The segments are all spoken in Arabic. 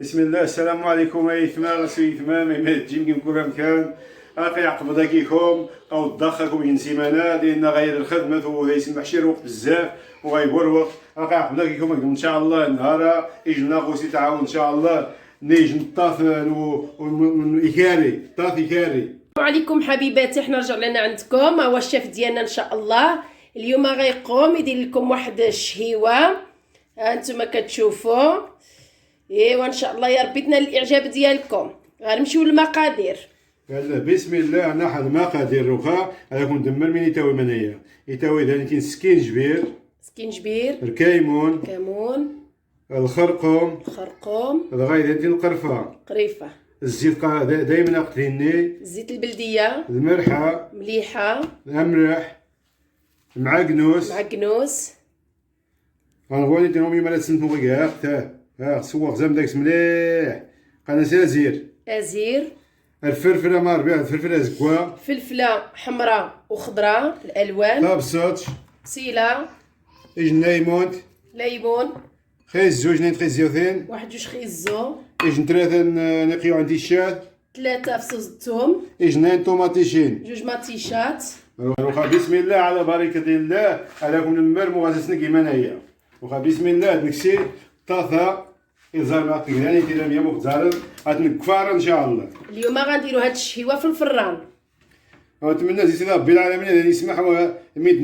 بسم الله. السلام عليكم. اي ثمام سي ثمام ايمات جيم كل مكان اخي عقب داكيكم او ضخكم ين سيمانه لان غير الخدمه هو يسمح شي وقت بزاف وغيبور وقت اخي عقب داكيكم ان شاء الله النهار يجينا غوسي تعاون ان شاء الله نيجي نطاف ويكاري طاف يكاري. السلام عليكم حبيباتي، حنا رجعنا عندكم. هو الشيف ديالنا ان شاء الله اليوم غيقوم يدير لكم واحد الشهيوه ها انتم كتشوفوا. ايوا ان شاء الله يا ربي تنال الاعجاب ديالكم. غنمشيو للمقادير. يلا بسم الله. انا حد المقادير روخا هذا كندمر من يتاوي منايا يتاوي ذا سكينجبير الكيمون كمون الخرقوم الغاية القرفه قريفه الزيت دائما قتليني الزيت البلديه المرحه مليحه المرح معقنوس غنقول انت نومي مالا تسنتو غير ها سوق زعما داك مليح قال ازير الفلفله ماربيع الفلفله زكوا فلفله حمراء وخضراء الالوان طابسوت بصيله اجن ليمون خيز زوج نين خيز زيوتين واحد جوج خيزو اجن ثلاثه نقيو عندي الشاد 3 فصوص الثوم اجن نين طوماطيشين جوج مطيشات. وخا بسم الله على بركه الله على كون المرمو غاسسنا كيما انايا وخا بسم الله نكسي طاثه إزار ما تقدرني دير مية مقدار غتنكفار إن شاء الله. اليوم غنديرو هاد الشهيوه في الفران. نتمنى سيدي ربي العالمين هذا يسمح ميت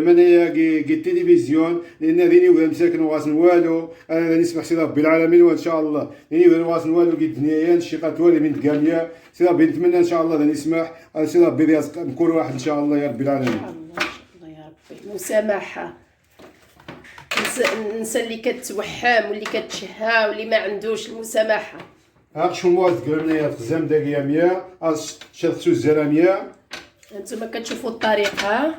منايا كي التلفزيون لان هذيني ولا مساكن وغاسن والو انا نسمح سيدي ربي العالمين وان شاء الله هذيني ولا غاسن والو كي الدنيا الشيقات والي من كاميه سيدي ربي نتمنى ان شاء الله هذا يسمح سيدي ربي يرزق كل واحد ان شاء الله يا رب العالمين. الله يا ربي المسامحه. النساء اللي كتوحم واللي كتشهى واللي ما عندوش المسامحه. هاك شو مواد قلنا يا خزام داكيا 100 شفتو الزرا 100 انتما كتشوفوا الطريقه.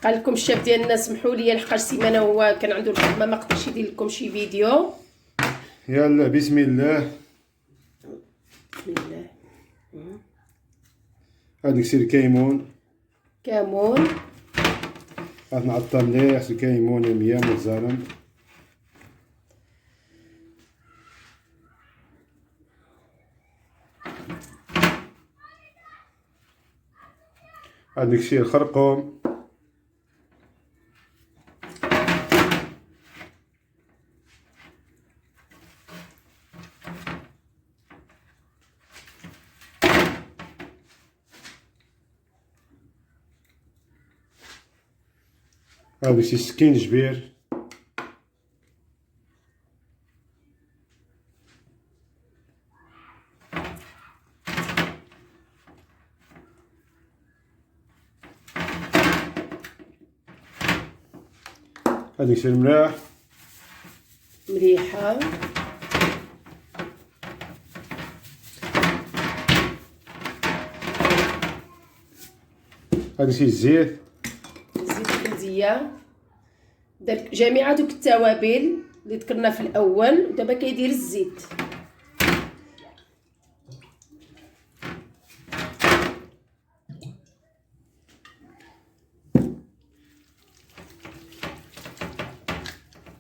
قال لكم الشيف ديالنا سمحوا لي لحقاش سيمانه هو كان عنده الخدمه ما قدرش يدير لكم شي فيديو. يلا بسم الله. هاد نكسير الكيمون غادي نعطر مليح الكيمون 100 مزارن غادي نكسير الخرقوم هذا شي سكينجبير هذا شي مليحه هذا شي الزيت البلديه. دار جميع دوك التوابل اللي ذكرنا في الاول ودابا كيدير الزيت.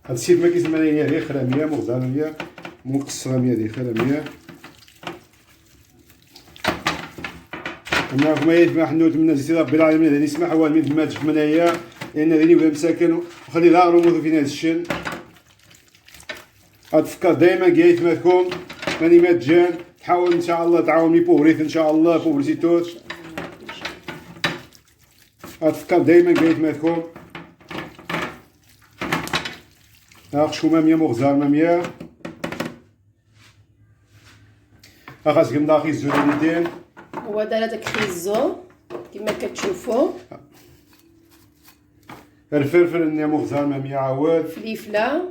هاد الشيء ما كيسمى ليا غير خراميه مغزريه مقصره 100 ديال خراميه انا ما يدفع حنوت من سيدي ربي العالمين هذا يسمح هو من ما تشوف منايا لان هذيني ولا مساكن وخلي لا رموز فينا هذا الشن. غتفكر دائما كايت ماكم ماني ما تجان تحاول ان شاء الله تعاوني بوغريت ان شاء الله بوبريتوت. غتفكر دائما كايت ماكم ها شو ماميه مغزار ماميه خاص كندا خي الزوليتين. هو دار هذاك خيزو كما كتشوفوا. الفلفل اللي مغزار ماميه عواد فليفله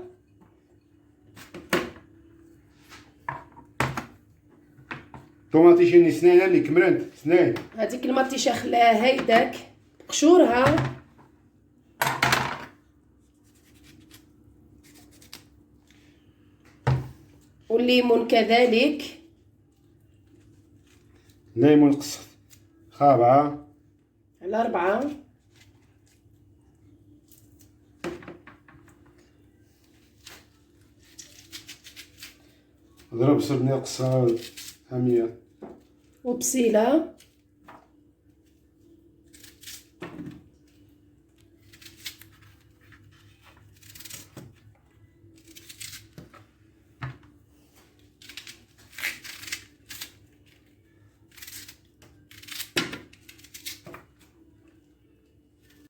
طوماطيشين سنين اللي كملت سنين. هذيك المطيشه خلاها هيداك قشورها والليمون كذلك ليمون قصت 4 على 4. ضرب صرني قصار همية وبسيلة.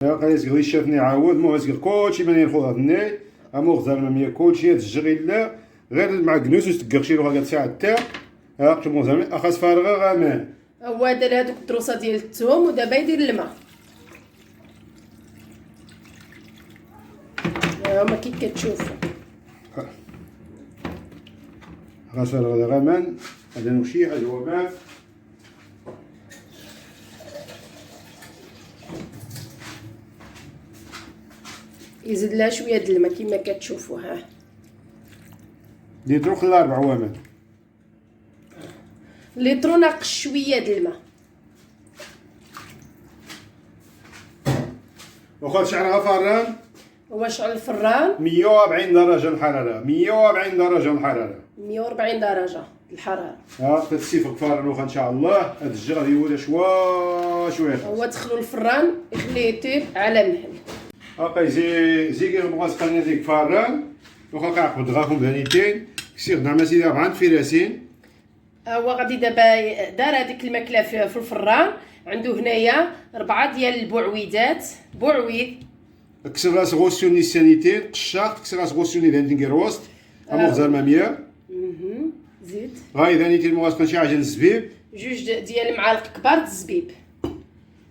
قالت غير شافني عاود مو غير كلشي باني نخوضني امو غزال مامية كلشي هاد الجغيل لا غير مع كنوس وتقرشي له قال ساعه تاع هاك مو زعما اخاس فارغه غامان. هو دار هادوك الدروسه ديال الثوم ودابا يدير الماء. هما كي كتشوفوا اخاس فارغه غامان. هذا نمشي هذا هو ماء. يزيد لها شويه د الماء كما كتشوفوا. ها ليترو خلا 4 عوامل. ليطرو ناقص شويه د الماء. وخا شعرها فران. هو شعل الفران 140 درجه الحراره. 140 درجه الحراره. 140 درجه الحراره. ها تتصيفق فران واخا ان شاء الله. هاد الجير غادي يولي شويه. هو دخلوا الفران يخليه يطيب على مهل. هاكا زي كي نبغى تقني ديك فران واخا كنعقد غاكم بهنيتين كسير نعم سيدي 4 فيراسين. هو غادي دابا دار هذيك الماكله في الفران. عنده هنايا 4 ديال البعويدات. بعويد كسر راس غوسيوني سانيتير قشاق كسر راس غوسيوني فاندينغ روست امو غزال ماميه. زيد غاي ثانيتين مواس شي حاجه الزبيب. 2 ديال المعالق كبار د الزبيب.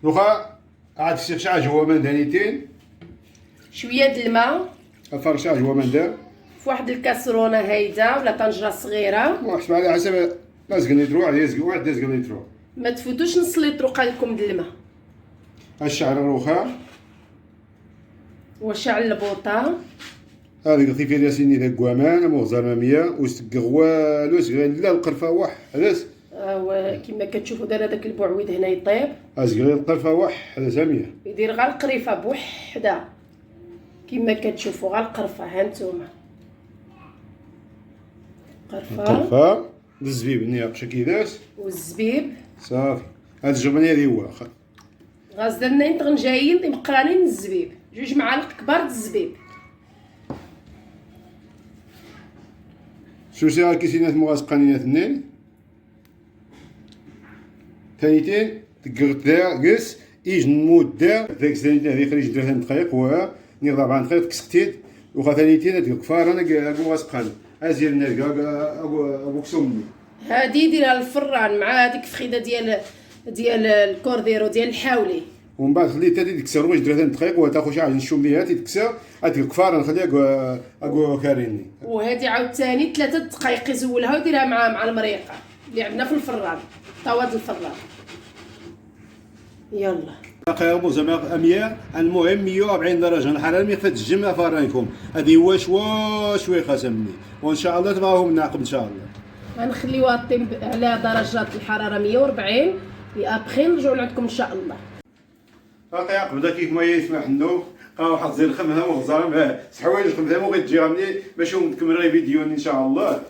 واخا عاد كسر شي حاجه هو من ثانيتين. شويه د الماء الفرق شي حاجه هو من دار في واحد الكاسرونه هايده ولا طنجره صغيره. وحسب على حسب لازم ليترو على يزق واحد لازم ليترو. ما تفوتوش نص لتر قالكم د الماء. الشعر الرخام وشعل البوطه. هذيك قلتي في راسيني ذاك كوامان مو غزال ماميه وستق والو صغير لا القرفه واحد علاش كما كتشوفوا دار هذاك البعويد هنا يطيب. صغير القرفه واحد ساميه يدير غير القريفه بوحده كما كتشوفوا غير القرفه. ها نتوما القرفه الزبيب نياقشه كيداس والزبيب صافي. هاد الجبنه هذه هو غاز درنا طنجايين مقرانين الزبيب. 2 معالق كبار د الزبيب. شو سي كيسينات مغاس قانينات اثنين ثانيتين تقرط دار قس ايج نموت دار ذاك ثانيتين هذه خريج 3 دقائق و نيض 4 دقائق كسكتيت وخا ثانيتين هذيك كفار انا اكو مغاس قاني ازير نرجع ابو كسومني. هادي ديرها الفران مع هذيك فخيده ديال الكورديرو ديال الحاولي. ومن بعد خليتها تكسر واش 3 دقائق وتاخذ شي حاجه نشوم بها تكسر هذيك الكفار نخليها اكو كاريني. وهذه عاوتاني 3 دقائق يزولها وديرها مع المريقه اللي عندنا في الفران طاوات الفران. يلا قيربوا زعما 100 المهم 140 درجه الحراره ما يخفت الجمع فرانكم هذه واش شويه خاصمني وان شاء الله تبغاهم نعقب ان شاء الله. غنخليوها طيب على درجات الحراره 140 ابخي نرجعوا لعندكم ان شاء الله. باقي عقب كيف ما يسمح لنا واحد زي الخمسه وغزال حوايج الخمسه مو غتجي غني باش نكمل غير فيديو ان شاء الله.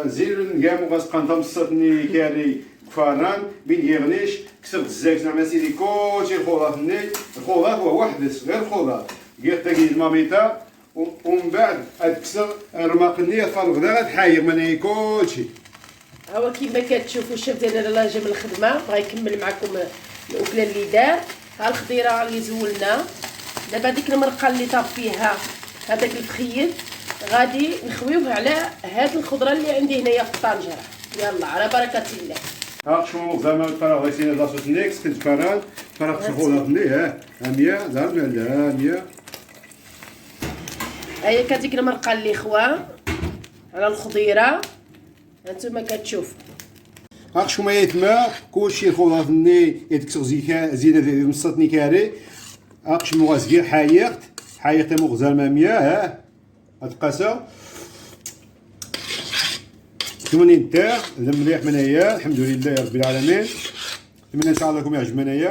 زير كاع مو غاسقان مصطني كاري كفاران بين يغنيش كسر الزاك زعما سيدي كلشي الخضار فني الخضار هو واحد غير الخضار قيت تاكي الماميتا ومن بعد تكسر رماقني فرغ دا غتحاير من كلشي. هو كيما كتشوفوا الشيف ديالنا الله جاب الخدمه بغا يكمل معكم الاكله اللي دار. ها الخضيره اللي زولنا دابا ديك المرقه اللي طاب فيها هذاك الفخيد غادي نخويوه على هاد الخضره اللي عندي هنايا في الطنجره. يلا على بركه الله. ها شوفوا زعما الفراغ غيسينا لاصوص نيكس كنت فراغ تسخونا فني ها 100 زعما لا 100. هي كديك المرقه اللي خوا على الخضيره هانتوما كتشوفوا. ها شويه الماء كلشي الخضار فني يتكسر زينه مصطني كاري. ها شنو غازكير حايقت مو غزال ماميه ها هتقاسا 80 تاع مليح من هي الحمد لله رب العالمين. نتمنى ان شاء الله لكم يعجب انايا.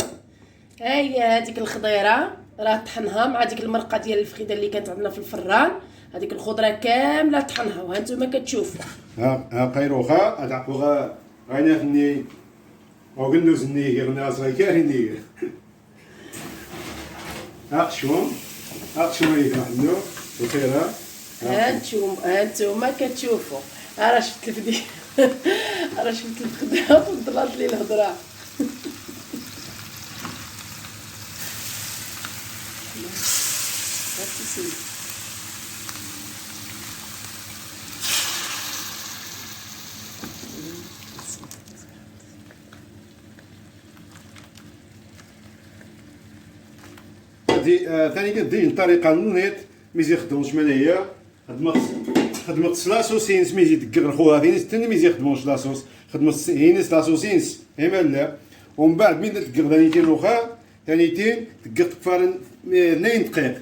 ها هي هذيك الخضيره راه طحنها مع ديك المرقه ديال الفخيده اللي كانت عندنا في الفران. هذيك الخضره كامله طحنها وها نتوما كتشوفوا. ها قيروخا اتعقوا غاينا فني او قندوز ني غنا صغير كايني اقشوم يفهموا وخيرها. ها نتوما كتشوفوا. راه شفت الفيديو راه شفت الخضره وطلعت لي الهضره. ثاني كدير الطريقه النيط ميزي خدموش منايا خدمت لاصوصينس ميزي دكر الخواتينس تاني ميزي خدموش لاصوص خدمت هينس لاصوصينس ايما لا. ومن بعد من دكر ثانيتين الاخرى ثانيتين دكر فارن 2 دقائق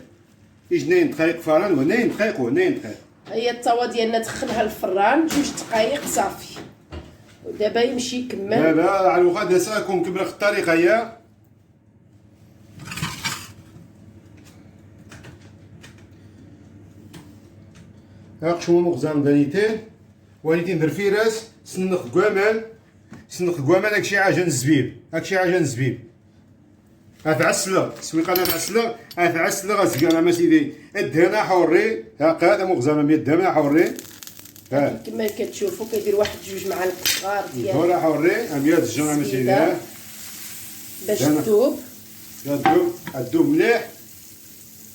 2 دقائق فارن و 2 دقائق و 2 دقائق. هي الطاوه ديالنا دخلها الفران 2 دقائق صافي ودابا يمشي يكمل. لا على الوقت دابا كون كبر الطريقه هي شو مغزام دانيتين وليتين در فيراس سنخ كوامان هاكشي عاجن الزبيب اتعسلا سويقه انا معسله اتعسلا غزكانا ما سيدي الدهنا حوري هاكا مغزام 100 دهنا حوري ها كما كتشوفوا كيدير واحد 2 معالق صغار ديال هورا حوري 100 الجرعه ما سيدي باش تذوب. تذوب مليح.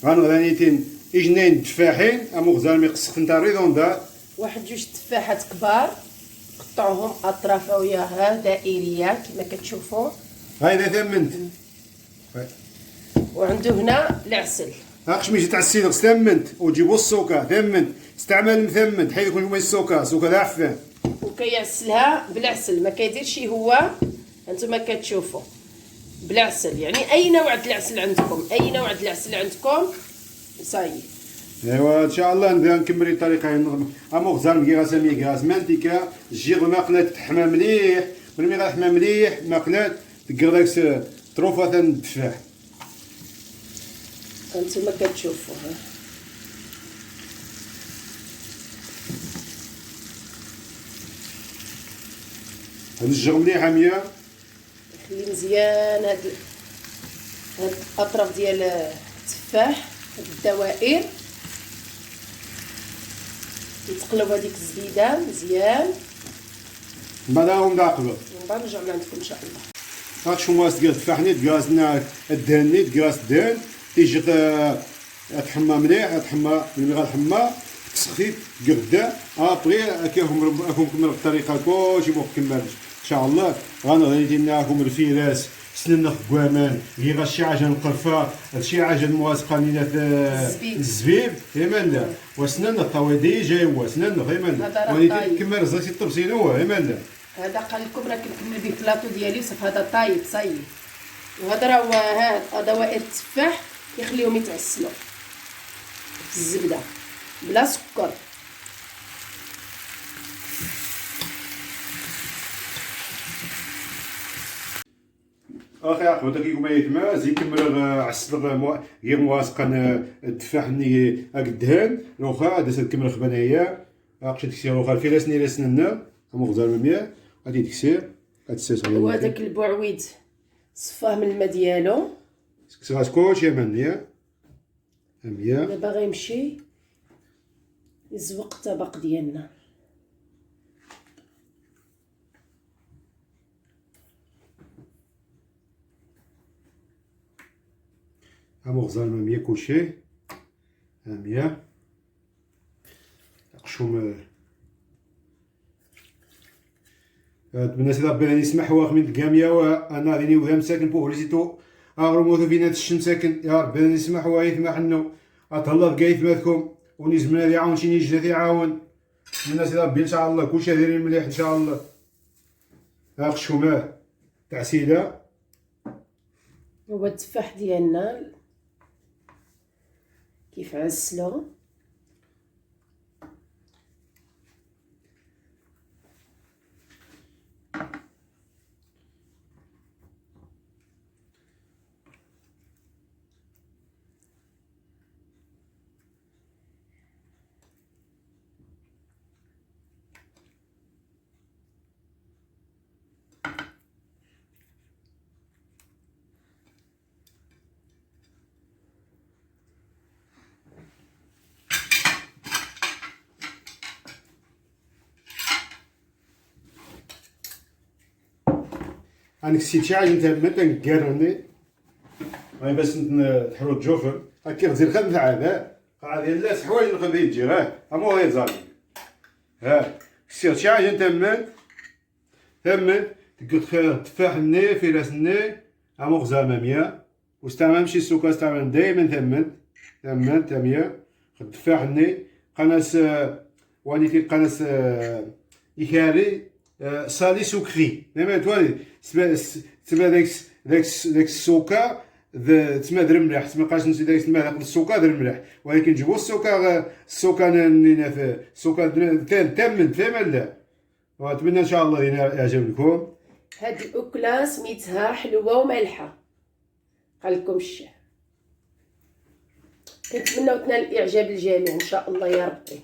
غنغنيتين اجنين تفاحين مغزال يقصق نتا ريدوندا 1 2 تفاحات كبار قطعوهم اطراف وياها دائريه كما كتشوفوا. هايدا ثمنت وعنده هنا العسل. هاكش ميجي تاع السيلغ ثمنت وتجيبوا السوكا ثمنت استعمال مثمن حيث يكون هما السوكا ذا عفان وكيعسلها بالعسل ما كيديرش هو. انتما كتشوفوا بالعسل يعني اي نوع د العسل عندكم صاي. ايوا ان شاء الله نكمل الطريقه مغزال كي غاسمي كاس مانتيكا جيغ الماقله تحمى مليح ملي غتحمى مليح ماقلات دير داك طروفه تاع التفاح. انتما كتشوفوا نجغ مليح 100 خلي مزيان هاد الاطراف ديال التفاح هاد الدوائر يتقلب هذيك الزبيده مزيان. من بعد نعقلو من بعد نرجع لعندكم ان شاء الله. هاك شو ماس ديال التفاح نيت كازنا الدهن نيت كاز الدهن تيجي تحمى مليح ملي غتحمى تسخيت قدا ابغي كيفهم كمل الطريقه كلشي كمل ان شاء الله. غنغني لكم الفراس سنن كوامان هي غشي عجن القرفه هادشي عجن مواسقه من الزبيب لا وسنن الطويدي جاي هو سنن لا وليدي كمل رزقتي الطبسين هو لا. هذا قال لكم راه كنكمل به البلاطو ديالي وصافي هذا طايب صايب. وهذا راه هاد دوائر التفاح يخليهم يتعسلوا في الزبده بلا سكر. اخي عقبه كيكون يتما زي كمل عسل غير مواسقا التفاح ني هاك الدهان لوخا دازت كمل خبانه هي عقشت تكسير لوخا الفراس ني سننا مغزال 100 غادي تكسير غتسير. وهذاك البعويد صفاه من الماء ديالو كسرات كلشي مانيا 100 دابا غيمشي يزوق الطبق ديالنا. مغزال 100 كلشي 100 قشوم. نتمنى سي ربي غادي يسمح واخمين تكاميا وانا غادي وهم ساكن بوغليزيتو اغرموتو فينا تشم ساكن يا ربي غادي يسمح ويثمح انه اتهلا كايث ماثكم ونزمنا لي عاون شي نيجي يعاون. نتمنى سي ربي ان شاء الله كلشي دايرين مليح ان شاء الله. ها قشومه تاع سيده هو التفاح ديالنا كيف عسلو أنا كسيت شي حاجة نتهمل تنكاروني غير باش تحرو الجوفر هاكي غزير خد ثعاب هادي لا حوايج نخدي تجي أما هو يزالي كسيت شي حاجة نتهمل تقول تفاح الني فراس الني أما غزال مامية واستعمل شي السكر استعمل دايما ثمن تامية خد تفاح الني قناص وانيتي قناص يكاري صالي سكري دائما توالي تسمى داك السكر تسمى در مليح تسمى قاش نسي داك تسمى داك السكر در مليح ولكن نجيبو السكر تامن فهمت لا ونتمنى ان شاء الله يعجب لكم. هاد الاكله سميتها حلوه ومالحه قال لكم الشيخ. كنتمنى تنال اعجاب الجميع ان شاء الله يا ربي.